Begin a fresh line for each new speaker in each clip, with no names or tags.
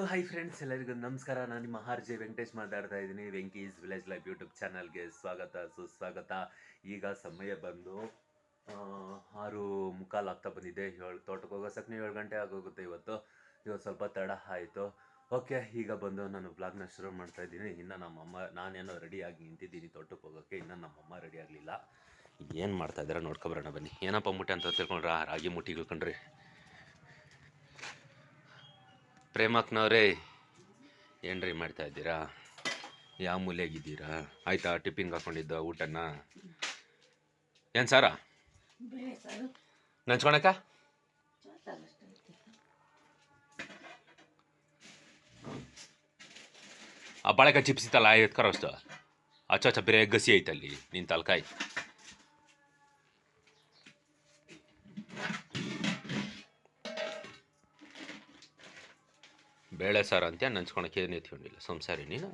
Hi friends, ಎಲ್ಲರಿಗೂ ನಮಸ್ಕಾರ. ನಾನು ನಿಮ್ಮ ಆರ್.ಜೆ. ವೆಂಕಟೇಶ್ ಮಾತಾಡ್ತಾ ಇದ್ದೀನಿ. ವೆಂಕೀಸ್ ವಿಲೇಜ್ ಲೈಫ್ ಯೂಟ್ಯೂಬ್ ಚಾನಲ್ಗೆ ಸ್ವಾಗತ ಸುಸ್ವಾಗತ. ಈಗ ಸಮಯ ಬಂದು 6:45 ಆಗ್ತಾ ಬಂದಿದೆ. ತೋಟಕ್ಕೆ ಹೋಗೋ ಸಕ್ನೆ 7 ಗಂಟೆ ಆಗೋಗುತ್ತೆ. ಇವತ್ತು ಸ್ವಲ್ಪ ತಡ ಆಯಿತು. ಓಕೆ, ಈಗ ಬಂದು ನಾನು ಬ್ಲಾಗ್ನ ಶುರು ಮಾಡ್ತಾ ಇದ್ದೀನಿ. ಇನ್ನು ನಮ್ಮಮ್ಮ, ನಾನೇನೋ ರೆಡಿಯಾಗಿ ನಿಂತಿದ್ದೀನಿ ತೋಟಕ್ಕೆ ಹೋಗೋಕ್ಕೆ. ಇನ್ನು ನಮ್ಮಮ್ಮ ರೆಡಿ ಆಗಲಿಲ್ಲ. ಏನು ಮಾಡ್ತಾ ಇದ್ದಾರೆ ನೋಡ್ಕೊಬರೋಣ ಬನ್ನಿ. ಏನಪ್ಪ ಮುಟ್ಟೆ ಅಂತ ತಿಳ್ಕೊಂಡ್ರ? ರಾಗಿ ಮುಟ್ಟಿಗಳು ಕಣ್ರಿ. ಪ್ರೇಮಕ್ನವ್ರೇ, ಏನ್ರಿ ಮಾಡ್ತಾ ಇದ್ದೀರಾ? ಯಾವ ಮೂಲೆಗಿದ್ದೀರಾ? ಆಯ್ತಾ ಟಿಫಿನ್ಗೆ ಹಾಕೊಂಡಿದ್ದ ಊಟನ? ಏನು ಸಾರ ನಂಚ್ಕೊಳಕ? ಆ ಬಾಳೆಕಾಯಿ ಚಿಪ್ಸ್ ಇತ್ತಲ್ಲ, ಎತ್ಕರೋ ಅಷ್ಟು ಅಚ್ಚ ಬೇರೆ ಗಸಿ ಐತಲ್ಲಿ ನಿನ್ ತಲ್ಕಾಯಿ. ಬೇಳೆ ಸಾರು ಅಂತ ನಂಚ್ಕೊಳಕ್ಕೆ ಏನು ಎತ್ಕೊಂಡಿಲ್ಲ ಸಂಸಾರಿ ನೀನು.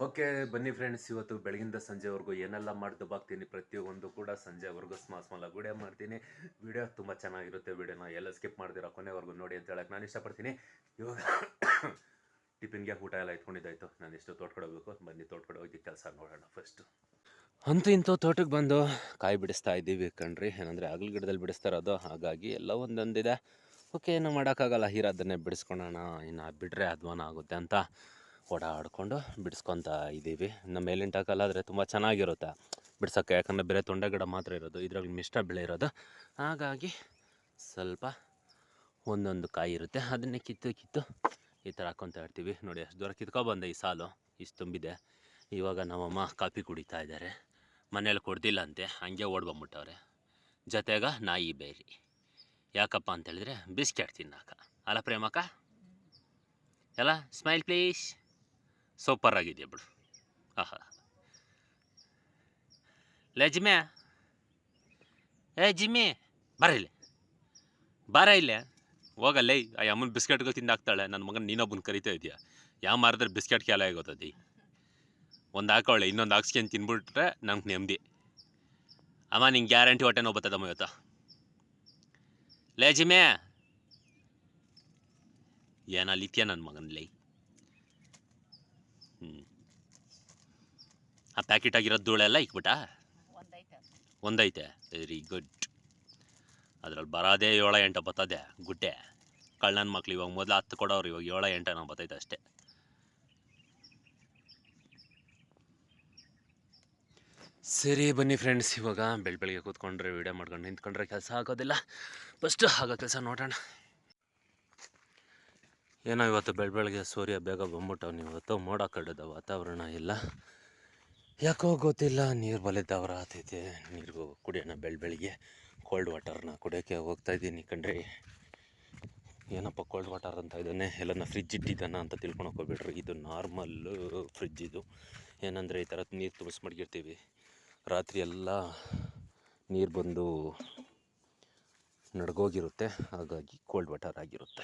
ಓಕೆ ಬನ್ನಿ ಫ್ರೆಂಡ್ಸ್, ಇವತ್ತು ಬೆಳಗಿಂದ ಸಂಜೆವರೆಗೂ ಏನೆಲ್ಲ ಮಾಡಿ ದಬ್ಬಾಕ್ತೀನಿ ಪ್ರತಿಯೊಂದು ಕೂಡ ಸಂಜೆವರೆಗೂ ಸ್ಮಾಲ್ ವಿಡಿಯೋ ಮಾಡ್ತೀನಿ. ವಿಡಿಯೋ ತುಂಬ ಚೆನ್ನಾಗಿರುತ್ತೆ. ವಿಡಿಯೋನ ಎಲ್ಲ ಸ್ಕಿಪ್ ಮಾಡ್ದಿರೋ ಕೊನೆವರೆಗೂ ನೋಡಿ ಅಂತ ಹೇಳಕ್ಕೆ ನಾನು ಇಷ್ಟಪಡ್ತೀನಿ. ಇವಾಗ ಟಿಫಿನ್ಗೆ ಊಟ ಎಲ್ಲ ಇಟ್ಕೊಂಡಿದ್ದಾಯ್ತು. ನಾನು ಎಷ್ಟು ತೋಟಕ್ಕೆ ಬನ್ನಿ ತೋಟಕ್ಕೆ ಹೋಗಿ ಕೆಲಸ ನೋಡೋಣ. ಫಸ್ಟು ಅಂತೂ ಇಂತೂ ತೋಟಕ್ಕೆ ಬಂದು ಕಾಯಿ ಬಿಡಿಸ್ತಾ ಇದ್ದೀವಿ ಕಣ್ರಿ. ಏನಂದರೆ ಆಗಲ ಗಿಡದಲ್ಲಿ ಬಿಡಿಸ್ತಾ ಇರೋದು, ಹಾಗಾಗಿ ಎಲ್ಲ ಒಂದೊಂದಿದೆ. ಓಕೆ, ಏನು ಮಾಡೋಕ್ಕಾಗಲ್ಲ, ಹೀರೋದನ್ನೇ ಬಿಡಿಸ್ಕೊಳೋಣ. ಇನ್ನು ಬಿಟ್ಟರೆ ಅಧ್ವಾನ ಆಗುತ್ತೆ ಅಂತ ಓಡಾಡಿಕೊಂಡು ಬಿಡಿಸ್ಕೊತಾ ಇದ್ದೀವಿ. ನಮ್ಮ ಮೇಲಿನ ಟಾಕಲ್ಲಾದರೆ ತುಂಬ ಚೆನ್ನಾಗಿರುತ್ತೆ ಬಿಡ್ಸೋಕ್ಕೆ. ಯಾಕಂದರೆ ಬೇರೆ ತೊಂಡೆ ಗಿಡ ಮಾತ್ರ ಇರೋದು, ಇದ್ರಲ್ಲಿ ಮಿಷ್ಟ ಬೆಳೆ ಇರೋದು. ಹಾಗಾಗಿ ಸ್ವಲ್ಪ ಒಂದೊಂದು ಕಾಯಿ ಇರುತ್ತೆ, ಅದನ್ನೇ ಕಿತ್ತು ಈ ಥರ ಹಾಕ್ಕೊತಾ ಇರ್ತೀವಿ. ನೋಡಿ, ಅಷ್ಟು ದೂರ ಕಿತ್ಕೊಬಂದೆ. ಈ ಸಾಲು ಇಷ್ಟು ತುಂಬಿದೆ. ಇವಾಗ ನಮ್ಮಮ್ಮ ಕಾಫಿ ಕುಡಿತಾ ಇದ್ದಾರೆ. ಮನೇಲಿ ಕೊಡ್ದಿಲ್ಲ ಅಂತೆ, ಹಂಗೆ ಓಡ್ಬಂಬಿಟ್ಟವ್ರೆ. ಜೊತೆಗ ನಾಯಿ ಬೇರಿ. ಯಾಕಪ್ಪ ಅಂತೇಳಿದ್ರೆ ಬಿಸ್ಕೆಟ್ ತಿನ್ನಾಕ ಅಲ್ಲ ಪ್ರೇಮಕ್ಕ? ಎಲ್ಲ ಸ್ಮೈಲ್ ಪ್ಲೀಸ್. ಸೂಪರ್ ಆಗಿದೆಯಾ ಬಿಡು. ಆಹಾ, ಲೇ ಜಿಮ್ಮೆ, ಜಿಮ್ಮಿ ಬಾರ ಇಲ್ಲೇ ಹೋಗಲ್ಲೇ. ಆ ಅಮ್ಮನ ಬಿಸ್ಕೆಟ್ಗಳು ತಿಂದಾಕ್ತಾಳೆ. ನನ್ನ ಮಗನ ನೀನೊಬ್ಬನ ಕರಿತಾ ಇದೆಯಾ? ಯಾವ ಮಾರಿದ್ರೆ ಬಿಸ್ಕೆಟ್ ಕ್ಯಾಲ ಆಗೋತದಿ. ಒಂದು ಹಾಕೊಳ್ಳೆ, ಇನ್ನೊಂದು ಹಾಕ್ಸ್ಕೊಂಡು ತಿನ್ಬಿಟ್ರೆ ನಂಗೆ ನೆಮ್ಮದಿ. ಅಮ್ಮ ನಿಂಗೆ ಗ್ಯಾರಂಟಿ ಹೊಟ್ಟೆ ನೋವು ಬರ್ತದಮ್ಮ ಇವತ್ತು. ಲೇ ಜಿಮ್ಮೆ, ಏನಲ್ಲಿತ್ಯ ನನ್ನ ಮಗನಲ್ಲಿ. ಆ ಪ್ಯಾಕೆಟ್ ಆಗಿರೋದು ಧೂಳೆಲ್ಲ ಇಕ್ಬಿಟ್ಟ? ಒಂದೈತೆ, ವೆರಿ ಗುಡ್. ಅದ್ರಲ್ಲಿ ಬರೋದೇ 7-8 ಬರ್ತದೆ ಗುಡ್ಡೆ. ಕಳ್ಳನ ಮಕ್ಳು ಇವಾಗ ಮೊದಲು 10 ಕೊಡೋರು, ಇವಾಗ 7-8 ಬರ್ತೈತೆ ಅಷ್ಟೇ. ಸರಿ ಬನ್ನಿ ಫ್ರೆಂಡ್ಸ್, ಇವಾಗ ಬೆಳಗ್ಗೆ ಕೂತ್ಕೊಂಡ್ರೆ ವೀಡಿಯೋ ಮಾಡ್ಕೊಂಡು ನಿಂತ್ಕೊಂಡ್ರೆ ಕೆಲಸ ಆಗೋದಿಲ್ಲ. ಫಸ್ಟು ಆಗೋ ಕೆಲಸ ನೋಡೋಣ. ಏನೋ ಇವತ್ತು ಬೆಳಗ್ಗೆ ಸೂರ್ಯ ಬೇಗ ಬಂದ್ಬಿಟ್ಟವ್ನು. ಇವತ್ತು ಮೋಡ ಕಡ್ಡದ ವಾತಾವರಣ ಇಲ್ಲ, ಯಾಕೋ ಗೊತ್ತಿಲ್ಲ. ನೀರು ಬಲಿದವರ ಆಗ್ತೈತೆ. ನೀರು ಕುಡಿಯೋಣ ಬೆಳಗ್ಗೆ. ಕೋಲ್ಡ್ ವಾಟರ್ನ ಕುಡಿಯೋಕ್ಕೆ ಹೋಗ್ತಾಯಿದ್ದೀನಿ ಕಣ್ರಿ. ಏನಪ್ಪ ಕೋಲ್ಡ್ ವಾಟರ್ ಅಂತ ಇದ್ದಾನೆ, ಎಲ್ಲನ ಫ್ರಿಜ್ ಇಟ್ಟಿದ್ದಾನ ಅಂತ ತಿಳ್ಕೊಳಕ್ಕೆ ಹೋಗ್ಬಿಡ್ರಿ. ಇದು ನಾರ್ಮಲ್ಲು ಫ್ರಿಜ್. ಇದು ಏನಂದರೆ ಈ ಥರದ್ದು ನೀರು ತುಂಬಿಸಿ ಮಡಗಿರ್ತೀವಿ, ರಾತ್ರಿ ಎಲ್ಲ ನೀರು ಬಂದು ನಡ್ಗೋಗಿರುತ್ತೆ, ಹಾಗಾಗಿ ಕೋಲ್ಡ್ ವಾಟರ್ ಆಗಿರುತ್ತೆ.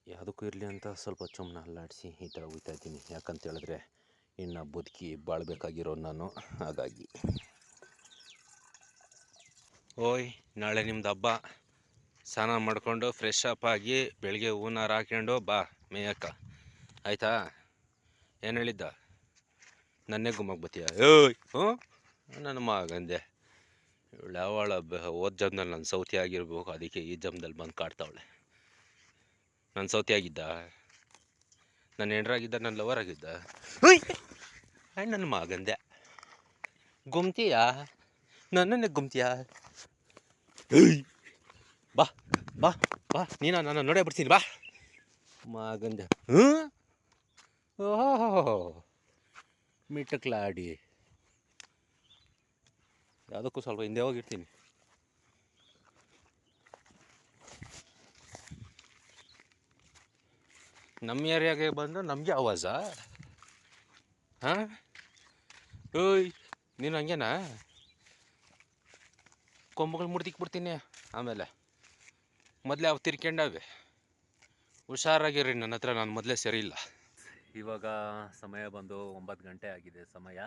ಯಾವುದಕ್ಕೂ ಇರಲಿ ಅಂತ ಸ್ವಲ್ಪ ಚುಮ್ಮನ ಅಲ್ಲಾಡಿಸಿ ಈ ಥರ ಹೋಗ್ತಾ ಇದ್ದೀನಿ. ಯಾಕಂತೇಳಿದ್ರೆ ಇನ್ನು ಬದುಕಿ ಬಾಳಬೇಕಾಗಿರೋ ನಾನು, ಹಾಗಾಗಿ. ಓಯ್, ನಾಳೆ ನಿಮ್ದು ಹಬ್ಬ. ಸ್ನಾನ ಮಾಡಿಕೊಂಡು ಫ್ರೆಶ್ ಅಪ್ ಆಗಿ ಬೆಳಗ್ಗೆ ಹೂನಾರ ಹಾಕ್ಕೊಂಡು ಬಾ ಮೇಯಕ್ಕ, ಆಯಿತಾ? ಏನು ಹೇಳಿದ್ದ? ನನ್ನೇ ಗುಮ್ಮಕ್ಕೆ ಬತ್ತೀಯ? ಓಯ್ ಹ್ಞೂ, ನನ್ನ ಮಗಂದೆ. ಇವಳು ಯಾವಳ ಓದ್ ಜಮ್ದಲ್ಲಿ ನನ್ನ ಸೌತಿ ಆಗಿರ್ಬೇಕು, ಅದಕ್ಕೆ ಈ ಜಮ್ದಲ್ಲಿ ಬಂದು ಕಾಡ್ತಾವಳೆ. ನನ್ನ ಸೌತಿ ಆಗಿದ್ದ, ನನ್ನ ಹೆಂಡ್ರಾಗಿದ್ದ, ನನ್ನ ಲವರ್ ಆಗಿದ್ದ. ನನ್ನ ಮಗಂದೆ ಗುಮ್ತೀಯಾ? ನನ್ನನ್ನೇ ಗುಮ್ತೀಯಾ? ಬಾ ಬಾ ಬಾ, ನೀನು ನಾನು ನೋಡೇ ಬಿಡ್ತೀನಿ ಬಾ ಮಗಂದೆ. ಓಹೋ, ಮಿಟ್ಟಕ್ಲಾಡಿ. ಯಾವುದಕ್ಕೂ ಸ್ವಲ್ಪ ಹಿಂದೆ ಹೋಗಿರ್ತೀನಿ. ನಮ್ಮ ಏರಿಯಾಗೆ ಬಂದು ನಮಗೆ ಆವಾಜ. ಹಾಂ, ಓಯ್ ನೀನು ಹಂಗೇನಾ? ಕೊಂಬುಗಳು ಮುಡ್ದಿಕ್ಬಿಡ್ತೀನಿ ಆಮೇಲೆ. ಮೊದಲೇ ಅವು ತಿರ್ಕೊಂಡವೆ. ಹುಷಾರಾಗಿರಿ, ನನ್ನ ಹತ್ರ ನಾನು ಮೊದಲೇ ಸರಿ ಇಲ್ಲ. ಇವಾಗ ಸಮಯ ಬಂದು 9 ಗಂಟೆ ಆಗಿದೆ ಸಮಯ.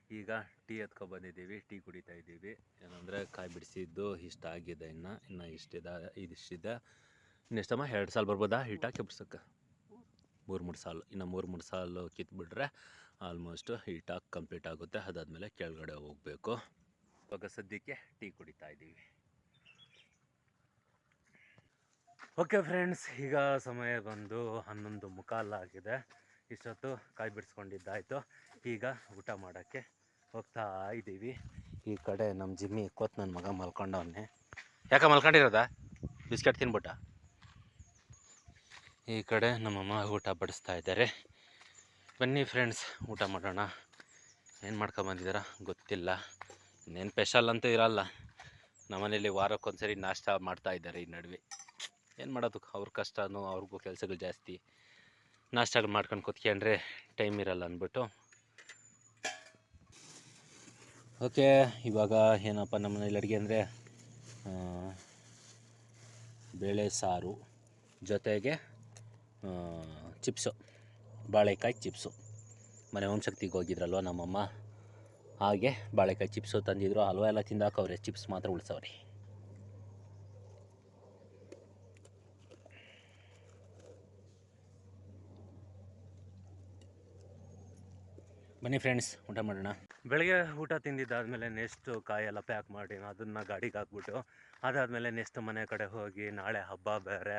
ಈಗ ಟೀ ಬಂದಿದ್ದೀವಿ, ಟೀ ಕುಡಿತಾ ಇದ್ದೀವಿ. ಏನಂದರೆ ಕಾಯಿ ಬಿಡಿಸಿದ್ದು ಇಷ್ಟ ಆಗಿದೆ, ಇನ್ನು ಇದಿಷ್ಟಿದೆ. ಇನ್ನೆಷ್ಟಮ್ಮ 2 ಸಾಲು ಬರ್ಬೋದಾ ಹಿಟ್ಟಾಕಿ ಬಿಡ್ಸೋಕ್ಕೆ? 3 ಸಾಲು, ಇನ್ನು 3 ಸಾಲು ಕಿತ್ಬಿಟ್ರೆ ಆಲ್ಮೋಸ್ಟ್ ಹಿಟ್ಟಾಕಿ ಕಂಪ್ಲೀಟ್ ಆಗುತ್ತೆ. ಅದಾದಮೇಲೆ ಕೆಳಗಡೆ ಹೋಗಬೇಕು. ಇವಾಗ ಸದ್ಯಕ್ಕೆ ಟೀ ಕುಡಿತಾ ಇದ್ದೀವಿ. ಓಕೆ ಫ್ರೆಂಡ್ಸ್, ಈಗ ಸಮಯ ಬಂದು 11:15 ಆಗಿದೆ. ಇಷ್ಟೊತ್ತು ಕಾಯಿ ಬಿಡಿಸ್ಕೊಂಡಿದ್ದಾಯಿತು. ಈಗ ಊಟ ಮಾಡೋಕ್ಕೆ ಹೋಗ್ತಾ ಇದ್ದೀವಿ. ಈ ಕಡೆ ನಮ್ಮ ಜಿಮ್ಮಿ ನನ್ನ ಮಗ ಮಲ್ಕೊಂಡವನ್ನೇ. ಯಾಕೆ ಮಲ್ಕೊಂಡಿರೋದ? ಬಿಸ್ಕೆಟ್ ತಿನ್ಬಿಟ್ಟ. ಈ ಕಡೆ ನಮ್ಮಮ್ಮ ಊಟ ಬಡಿಸ್ತಾ ಇದ್ದಾರೆ. ಬನ್ನಿ ಫ್ರೆಂಡ್ಸ್, ಊಟ ಮಾಡೋಣ. ಏನು ಮಾಡ್ಕೊಂಬಂದಿದ್ದಾರ ಗೊತ್ತಿಲ್ಲ. ಇನ್ನೇನು ಸ್ಪೆಷಲ್ ಅಂತೂ ಇರಲ್ಲ. ನಮ್ಮನೇಲಿ ವಾರಕ್ಕೊಂದ್ಸರಿ ನಾಷ್ಟ ಮಾಡ್ತಾ ಇದ್ದಾರೆ. ಈ ನಡುವೆ ಏನು ಮಾಡೋದು, ಅವ್ರ ಕಷ್ಟನೂ, ಅವ್ರಿಗೂ ಕೆಲಸಗಳು ಜಾಸ್ತಿ. ನಾಷ್ಟಗಳು ಮಾಡ್ಕೊಂಡು ಕೂತ್ಕೊಂಡ್ರೆ ಟೈಮ್ ಇರಲ್ಲ ಅಂದ್ಬಿಟ್ಟು. ಓಕೆ, ಇವಾಗ ಏನಪ್ಪ ನಮ್ಮ ಮನೇಲಿ ಅಡುಗೆ ಅಂದರೆ ಬೇಳೆ ಸಾರು ಜೊತೆಗೆ ಚಿಪ್ಸು, ಬಾಳೆಕಾಯಿ ಚಿಪ್ಸು. ಮನೆ ಓಂಶಕ್ತಿಗೆ ಹೋಗಿದ್ರಲ್ವ ನಮ್ಮಮ್ಮ, ಹಾಗೆ ಬಾಳೆಕಾಯಿ ಚಿಪ್ಸು ತಂದಿದ್ರು. ಹಲ್ವ ಎಲ್ಲ ತಿಂದಾಕವ್ರೆ, ಚಿಪ್ಸ್ ಮಾತ್ರ ಉಳಿಸವ್ರಿ. ಬನ್ನಿ ಫ್ರೆಂಡ್ಸ್, ಊಟ ಮಾಡೋಣ. ಬೆಳಗ್ಗೆ ಊಟ ತಿಂದಿದ್ದಾದಮೇಲೆ ನೆಕ್ಸ್ಟು ಕಾಯೆಲ್ಲ ಪ್ಯಾಕ್ ಮಾಡಿ ಅದನ್ನು ಗಾಡಿಗೆ ಹಾಕ್ಬಿಟ್ಟು, ಅದಾದಮೇಲೆ ನೆಕ್ಸ್ಟ್ ಮನೆ ಕಡೆ ಹೋಗಿ, ನಾಳೆ ಹಬ್ಬ ಬೇರೆ.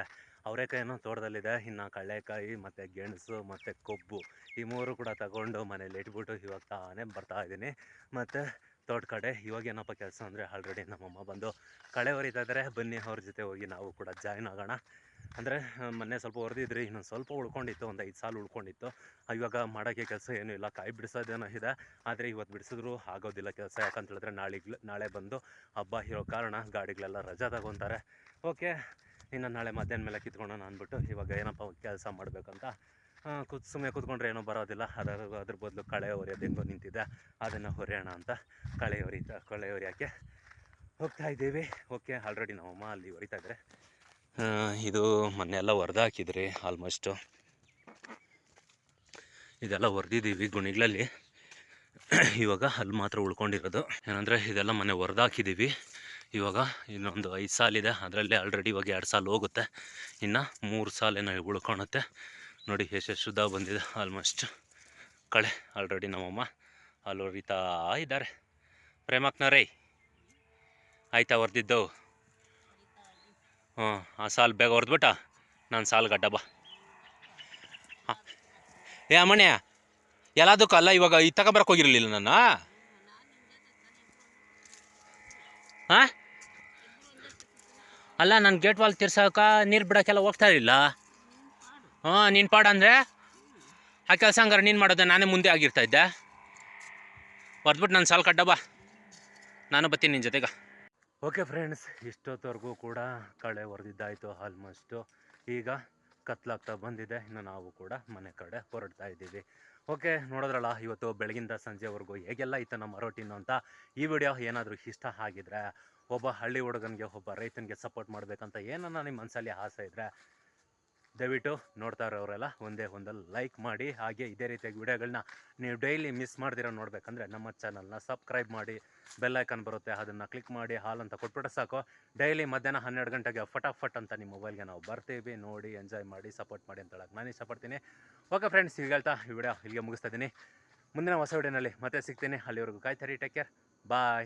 ಅವರೆಕಾಯಿನೂ ತೋಟದಲ್ಲಿದೆ. ಇನ್ನು ಕಡಲೆಕಾಯಿ ಮತ್ತು ಗೆಣಸು ಮತ್ತು ಕೊಬ್ಬು, ಈ 3 ಕೂಡ ತಗೊಂಡು ಮನೇಲಿ ಇಟ್ಬಿಟ್ಟು ಇವಾಗ ತಾನೇ ಬರ್ತಾಯಿದ್ದೀನಿ. ಮತ್ತು ತೋಟ ಕಡೆ ಇವಾಗ ಏನಪ್ಪ ಕೆಲಸ ಅಂದರೆ, ಆಲ್ರೆಡಿ ನಮ್ಮಮ್ಮ ಬಂದು ಕಳೆ ಹೊರಿತಾ ಇದ್ದಾರೆ. ಬನ್ನಿ ಅವ್ರ ಜೊತೆ ಹೋಗಿ ನಾವು ಕೂಡ ಜಾಯ್ನ್ ಆಗೋಣ. ಅಂದರೆ ಮೊನ್ನೆ ಸ್ವಲ್ಪ ಹೊಡೆದಿದ್ರಿ, ಇನ್ನೊಂದು ಸ್ವಲ್ಪ ಉಳ್ಕೊಂಡಿತ್ತು, ಒಂದು 5 ಸಾಲು ಉಳ್ಕೊಂಡಿತ್ತು. ಇವಾಗ ಮಾಡೋಕ್ಕೆ ಕೆಲಸ ಏನೂ ಇಲ್ಲ, ಕಾಯಿ ಬಿಡಿಸೋದೇನೋ ಇದೆ. ಆದರೆ ಇವತ್ತು ಬಿಡಿಸಿದ್ರು ಆಗೋದಿಲ್ಲ ಕೆಲಸ. ಯಾಕಂತ ಹೇಳಿದ್ರೆ ನಾಳೆ ಬಂದು ಹಬ್ಬ ಇರೋ ಕಾರಣ ಗಾಡಿಗಳೆಲ್ಲ ರಜಾ ತಗೊತಾರೆ. ಓಕೆ, ಇನ್ನು ನಾಳೆ ಮಧ್ಯಾಹ್ನ ಮೇಲೆ ಕಿತ್ಕೊಳ್ಳೋಣ ಅಂದ್ಬಿಟ್ಟು ಇವಾಗ ಏನಪ್ಪ ಕೆಲಸ ಮಾಡಬೇಕಂತ ಸುಮ್ಮನೆ ಕೂತ್ಕೊಂಡ್ರೆ ಏನೋ ಬರೋದಿಲ್ಲ. ಅದ್ರ ಬದಲು ಕಳೆ ಹೊರಿಯೋದು ಹೆಂಗೋ ನಿಂತಿದೆ, ಅದನ್ನು ಹೊರೆಯೋಣ ಅಂತ ಕಳೆ ಹೊರಿಯೋಕ್ಕೆ ಹೋಗ್ತಾ ಇದ್ದೀವಿ. ಓಕೆ, ಆಲ್ರೆಡಿ ನಮ್ಮಮ್ಮ ಅಲ್ಲಿ ಹೊರಿತಾ ಇದ್ದಾರೆ. ಇದು ಮೊನ್ನೆ ಎಲ್ಲ ಹೊರ್ದಾಕಿದ್ರಿ. ಆಲ್ಮೋಸ್ಟು ಇದೆಲ್ಲ ಹೊರ್ದಿದ್ದೀವಿ ಗುಣಿಗಳಲ್ಲಿ. ಇವಾಗ ಅಲ್ಲಿ ಮಾತ್ರ ಉಳ್ಕೊಂಡಿರೋದು. ಏನಂದರೆ ಇದೆಲ್ಲ ಮೊನ್ನೆ ಹೊರ್ದಾಕಿದ್ದೀವಿ. ಇವಾಗ ಇನ್ನೊಂದು 5 ಸಾಲಿದೆ. ಅದರಲ್ಲಿ ಆಲ್ರೆಡಿ ಇವಾಗ 2 ಸಾಲು ಹೋಗುತ್ತೆ. ಇನ್ನು 3 ಸಾಲೇನೋ ಉಳ್ಕೊಳುತ್ತೆ. ನೋಡಿ ಎಷ್ಟು ಬಂದಿದೆ ಆಲ್ಮೋಸ್ಟ್ ಕಳೆ. ಆಲ್ರೆಡಿ ನಮ್ಮಮ್ಮ ಅಲ್ಲಿ ಹೊರಿತಾ ಇದ್ದಾರೆ. ಪ್ರೇಮಕ್ನವ್ರೇ, ಆಯ್ತಾ ಹೊರ್ದಿದ್ದು? ಆ ಸಾಲು ಬೇಗ ಹೊಡೆದ್ಬಿಟ್ಟ, ನಾನು ಸಾಲು ಗಡ್ಡ ಬಾ. ಏ ಅಮ್ಮಣ್ಯ, ಎಲ್ಲದಕ್ಕೂ ಅಲ್ಲ, ಇವಾಗ ಇದು ತಗೊಬರಕ್ಕೆ ಹೋಗಿರಲಿಲ್ಲ ನಾನು. ಹಾಂ, ಅಲ್ಲ, ನಾನು ಗೇಟ್ ವಾಲ್ ತಿರ್ಸೋಕೆ ನೀರು ಬಿಡೋಕ್ಕೆಲ್ಲ ಹೋಗ್ತಾ ಇರಲಿಲ್ಲ. ನೀನು ಪಾಡ ಅಂದರೆ ಆ ಕೆಲಸ ಹಂಗಾರೆ ನೀನು ಮಾಡೋದೆ, ನಾನೇ ಮುಂದೆ ಆಗಿರ್ತಾ ಇದ್ದೆ. ಹೊರ್ದ್ಬಿಟ್ಟು ನಾನು ಸಾಲು ಕಡ್ಡ ಬಾ, ನಾನು ಬರ್ತೀನಿ ನಿನ್ನ ಜೊತೆಗೆ. ಓಕೆ ಫ್ರೆಂಡ್ಸ್, ಇಷ್ಟೊತ್ತವರೆಗೂ ಕೂಡ ಕಳೆ ಹೊಡೆದಿದ್ದಾಯಿತು ಆಲ್ಮೋಸ್ಟು. ಈಗ ಕತ್ಲಾಗ್ತಾ ಬಂದಿದೆ. ಇನ್ನು ನಾವು ಕೂಡ ಮನೆ ಕಡೆ ಹೊರಡ್ತಾ ಇದ್ದೀವಿ. ಓಕೆ, ನೋಡಿದ್ರಲ್ಲ ಇವತ್ತು ಬೆಳಗಿಂದ ಸಂಜೆವರೆಗೂ ಹೇಗೆಲ್ಲ ಇತ್ತು ನಮ್ಮ ರೋಟೀನು ಅಂತ. ಈ ವಿಡಿಯೋ ಏನಾದರೂ ಇಷ್ಟ ಆಗಿದ್ರೆ, ಒಬ್ಬ ಹಳ್ಳಿ ಹುಡುಗನಿಗೆ, ಒಬ್ಬ ರೈತನಿಗೆ ಸಪೋರ್ಟ್ ಮಾಡಬೇಕಂತ ಏನನ್ನ ನಿಮ್ಮ ಮನಸ್ಸಲ್ಲಿ ಆಸೆ ಇದ್ದರೆ, ದಯವಿಟ್ಟು ನೋಡ್ತಾ ಇರೋರೆಲ್ಲ ಒಂದೇ ಒಂದು ಲೈಕ್ ಮಾಡಿ. ಹಾಗೆ ಇದೇ ರೀತಿಯಾಗಿ ವಿಡಿಯೋಗಳನ್ನ ನೀವು ಡೈಲಿ ಮಿಸ್ ಮಾಡ್ದಿರೋ ನೋಡಬೇಕಂದ್ರೆ ನಮ್ಮ ಚಾನಲ್ನ ಸಬ್ಸ್ಕ್ರೈಬ್ ಮಾಡಿ. ಬೆಲ್ ಐಕನ್ ಬರುತ್ತೆ, ಅದನ್ನು ಕ್ಲಿಕ್ ಮಾಡಿ, ಹಾಲ್ ಅಂತ ಕೊಟ್ಬಿಟ್ರೆ ಸಾಕು. ಡೈಲಿ ಮಧ್ಯಾಹ್ನ 12 ಗಂಟೆಗೆ ಫಟಾಫಟ್ ಅಂತ ನಿಮ್ಮ ಮೊಬೈಲ್ಗೆ ನಾವು ಬರ್ತೀವಿ. ನೋಡಿ, ಎಂಜಾಯ್ ಮಾಡಿ, ಸಪೋರ್ಟ್ ಮಾಡಿ ಅಂತ ಹೇಳಕ್ಕೆ ನಾನು ಇಷ್ಟಪಡ್ತೀನಿ. ಓಕೆ ಫ್ರೆಂಡ್ಸ್, ಈಗ ಹೇಳ್ತಾ ಈ ವಿಡಿಯೋ ಇಲ್ಲಿಗೆ ಮುಗಿಸ್ತಾ ಇದ್ದೀನಿ. ಮುಂದಿನ ಹೊಸ ವಿಡಿಯೋನಲ್ಲಿ ಮತ್ತೆ ಸಿಗ್ತೀನಿ. ಅಲ್ಲಿವರೆಗೂ ಕಾಯ್ತಾರಿ. ಟೇಕ್ ಕೇರ್, ಬಾಯ್.